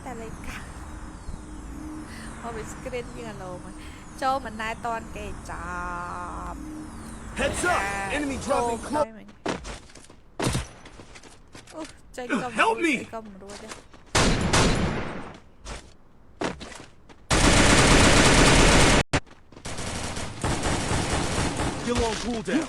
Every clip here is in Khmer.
តែលេខកាមកវា screen យើងអាឡូមកចូលមិនណែតនគេចាប់ Heads up! Enemy dropping close. អូចេញកំ Help me! កំរួចទេ Still on cooldown.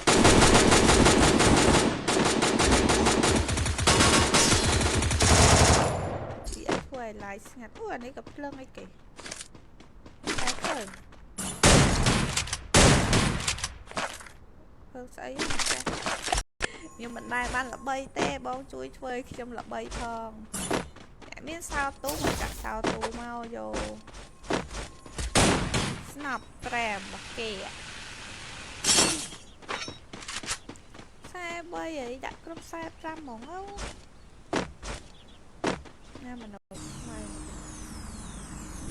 ពីអីធ្វើឲ្យ live ស្ងាត់អូអានេះក៏ភ្លើងអីគេតែឃើញភ្លើងស្អីខ្ញុំមិនដែរបានល្បីទេបងជួយធ្វើឲ្យខ្ញុំល្បីផងអ្នកមានសោទូមកចាក់សោទូមកយកស្នប់ប្រែមរបស់គេ43អីដាក់គ្រប់45ហ្មងអូណាមនុស្សថ្មី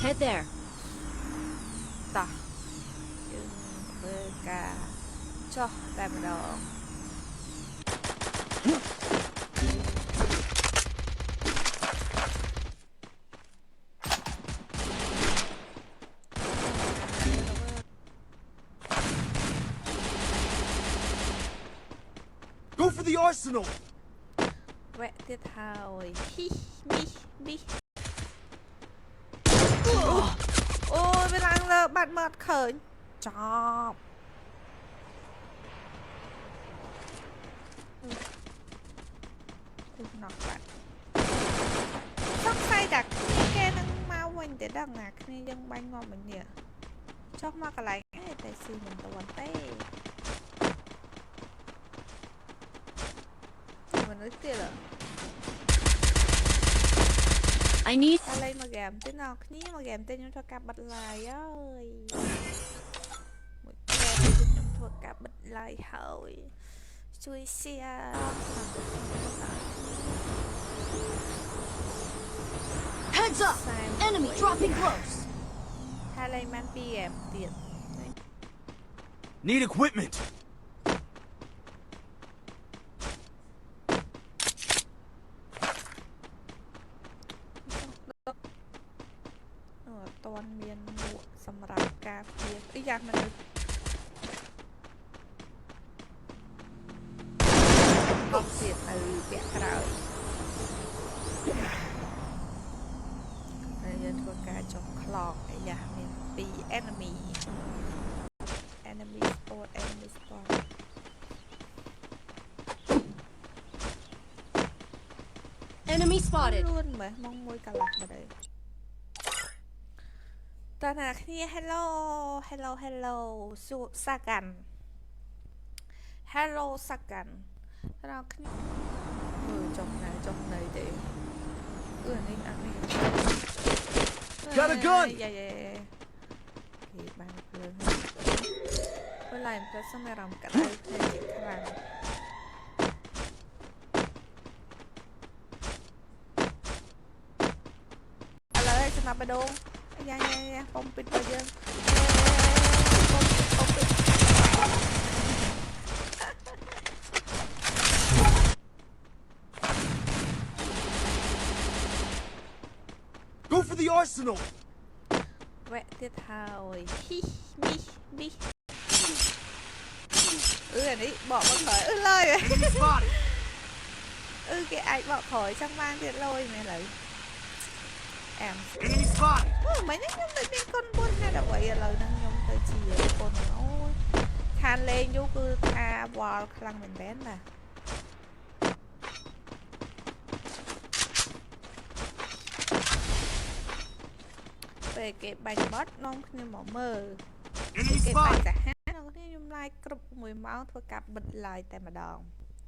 Head there. តោះយើងធ្វើការចុះតែម្ដង Go for the arsenal. แวะទៀតហើយហ៊ីមីអូយវាឡើងលើបាត់មើលអត់ឃើញចប់ណោះបាត់សង្ស័យតែគេនឹងមកវិញតែដឹងណាគ្នាយើងបាញ់ងាប់មិញនេះចុះមកកន្លែងឯតែស៊ីមិនទាន់ទេមនុស្សទៀត I need តែលេងមកហ្គេមទេណោះគ្នាមកហ្គេមទេខ្ញុំធ្វើការបិទ live ហើយមួយហ្គេមខ្ញុំធ្វើការបិទ live ហើយជួយ share heads up. Enemy dropping close. ហើយលេងបាន2ហ្គេមទៀត Need equipment. អត់មានមួកសម្រាប់ការពារអីយ៉ាងមនុស្សអត់ទៀតទៅពាក់ក្រោយហើយយើងធ្វើការចុះខ្លោកអីយ៉ាងមាន2 enemy spot Enemy spotted. លួនមើលមកមួយកន្លះមកទៅតើអ្នកគ្នា hello សាកាន់ hello សាកាន់អ្នកគ្នាចុះណៃទេនេះអានេះ Got a gun. យ៉ាគេបានភ្លើងពេលឡាយប្រសិនអារម្មណ៍កាត់ឲ្យភ្នែកជាខ្លាំងឥឡូវឲ្យចំណាប់បេះដូងយ៉ាប៉ុំពីទៅយើងប៉ុំពី Go for the arsenal. แวะទៀតហើយហ៊ីមីអានេះបកមកក្រោយលយ Enemy spotted. គេអាចបកក្រោយចង់បានទៀតលយមែនឡើយអែម Enemy spotted. មិញខ្ញុំទៅមានកូន4ហេតុអ្វីឥឡូវហ្នឹងខ្ញុំទៅជាកូនអូយខានលេងយូរគឺថាវល់ខ្លាំងមែនតើណាពេលគេបាញ់បត់នាំគ្នាមកមើល Enemy គេបាញ់ spotted. សាហាវគ្នាខ្ញុំ live គ្រប់1ម៉ោងធ្វើការបិទ live តែម្ដង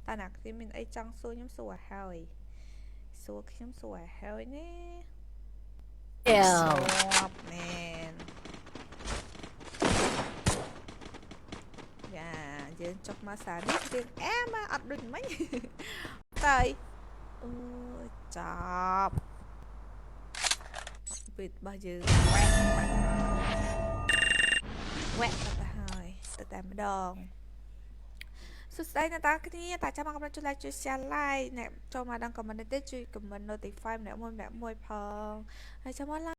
តើអ្នកគ្នាមានអីចង់សួរខ្ញុំសួរឲ្យហើយសួរខ្ញុំសួរឲ្យហើយនេះ Ew. មែនយ៉ាយើងចុះមកសានេះរៀងអែមកអត់ដូចមិញតែអូចាប់ពីរបស់យើងវែកទៅហើយទៅតែម្ដងស សុខស្ដីអ្នកតាគ្នាតាចាំមកកំណត់ជួយ like ជួយ share like អ្នកចូលមកដល់ comment ទេជួយ comment notify ម្នាក់មួយផងហើយចាំមក like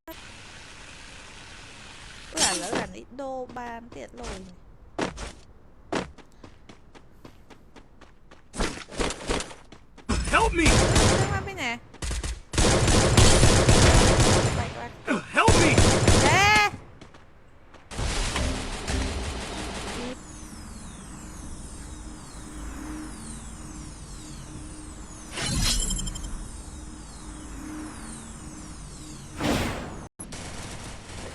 ឥឡូវអានេះដូរបានទៀតលុយ Help me! មកពីណា Help me!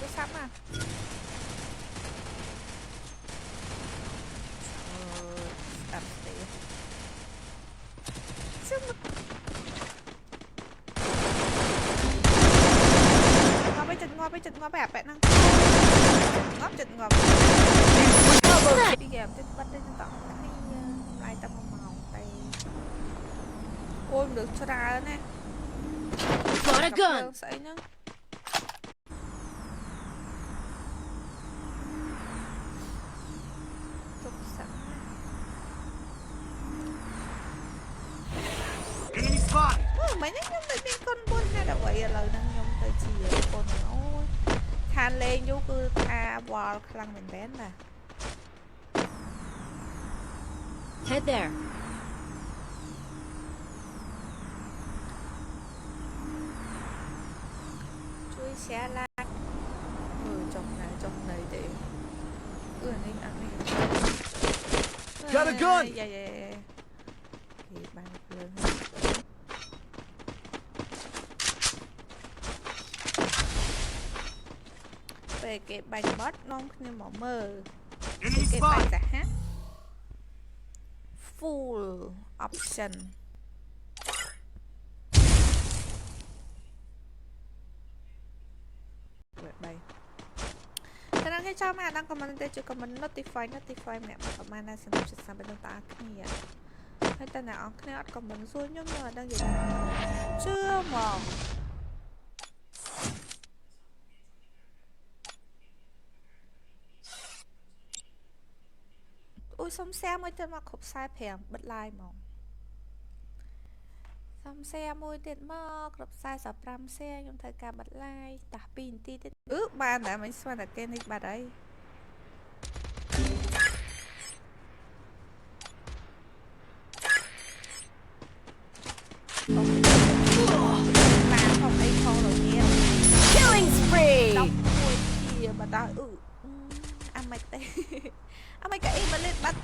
ទៅសាប់មកស្ដាប់ទេជុំមកไปจัดงอไปอะแปะนั่งจัดงอพี่แกมจะบัดได้จะต่อให้ลายตะมะเมาไปโอ้ยđược cho ra nè Got a gun. sấy nữa tục sẵn Enemy spotted! mấy nhá nhưng mấy con buôn hay là vậy lời năng nhung tới chỉ con ôi than lên vô cứ tha bò khăn mình bén nè Head there. chui xe la trong này để này ăn đi Got a gun! dạ thì bạn lớn về cái bánh bót non nhưng mà mờ Enemy cái bánh spotted! giả hát full option bay cho nên khi cho mà đang comment để cho comment notify mẹ mà comment là sẽ được sang bên ta cái gì hay ta nào cái này comment rồi nhưng mà đang gì chưa mà ui xong xe mới tên mà khóc sai phèn bật like mà xong xe môi tiền mơ gặp sai sập ram xe trong thời cả bật like tả pin ti tên ước ban đã mình xoay là kênh đi bà đấy mà không ấy không đầu tiên Killing spree. đóng môi kia mà tao ăn mày tê ăn mày cái mà lên bắt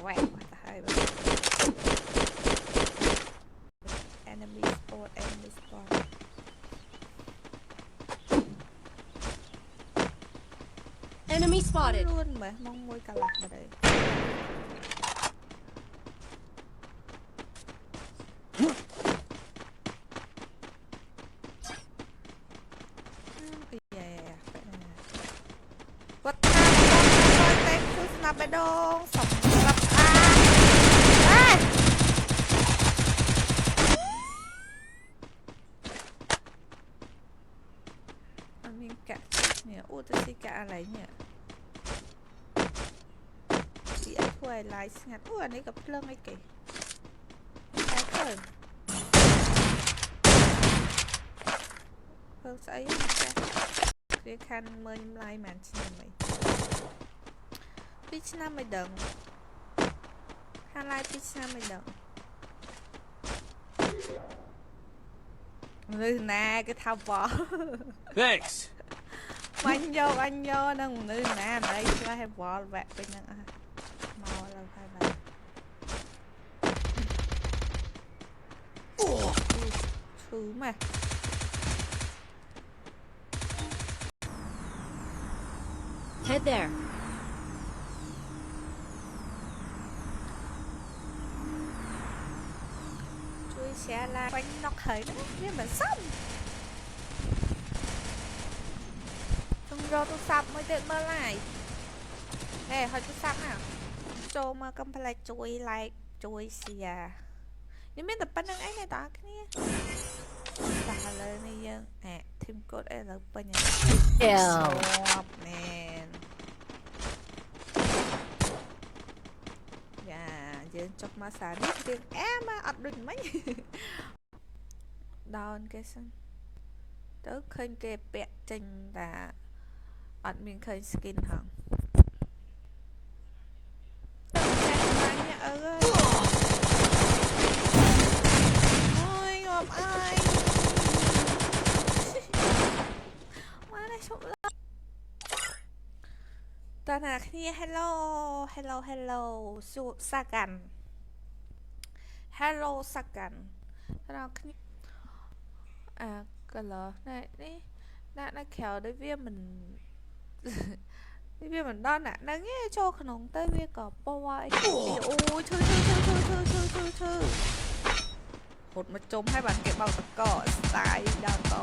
quẹt mà hai bên enemy spot Enemy spotted. luôn mà mong môi cà lạc mà đấy quất than tên cứ snapไปดงสำหรับมันมีกะเนี่ยอู้จะสิกะอะไรเนี่ยสีไอ้ถ้วยลายงัดอู้อันนี้กับเรื่องไอ้เก๋ใช่เพิ่มเพิ่มใส่เรียกคันเมื่อลายมันชิมไหมพี่ชนะไม่ดังคันลายพี่ชนะไม่ดังมือหน้าก็ทำบอ Thanks! anh vô nâng nữ nè đây cho hay bỏ vẹt bên nâng mau là phải là thứ mà Head there. chui xe la quanh nó khởi đó nhưng mà xong rồi tôi sắp mới tiện mơ lại nè hơi tôi sắp nào cho mà cầm phải lại chui lại chui xìa nhưng biết tập bắn ấy này đó cái តាលើនេះយើងធីមកូដអីឥឡូវពេញ Kill. មែនយ៉ាយើងចុះមកសារនេះរៀងមកអត់ដូចមិញដោនគេសិនទៅឃើញគេពាក់ចេញតាអត់មានឃើញ skin ហងអើយអូយងាប់អើយមកនេះឈប់តើណាគ្នា hello សាកាន់ hello សាកាន់តើគ្នាcolor នេះដាក់ក្រៅដូចវាមិនវាមិនដល់ណាហ្នឹងឯងចូលក្នុងទៅវាក៏ពណ៌អីអូយឈឺហត់មកចុំឲ្យបានគេបោកតកស្ដាយដល់ត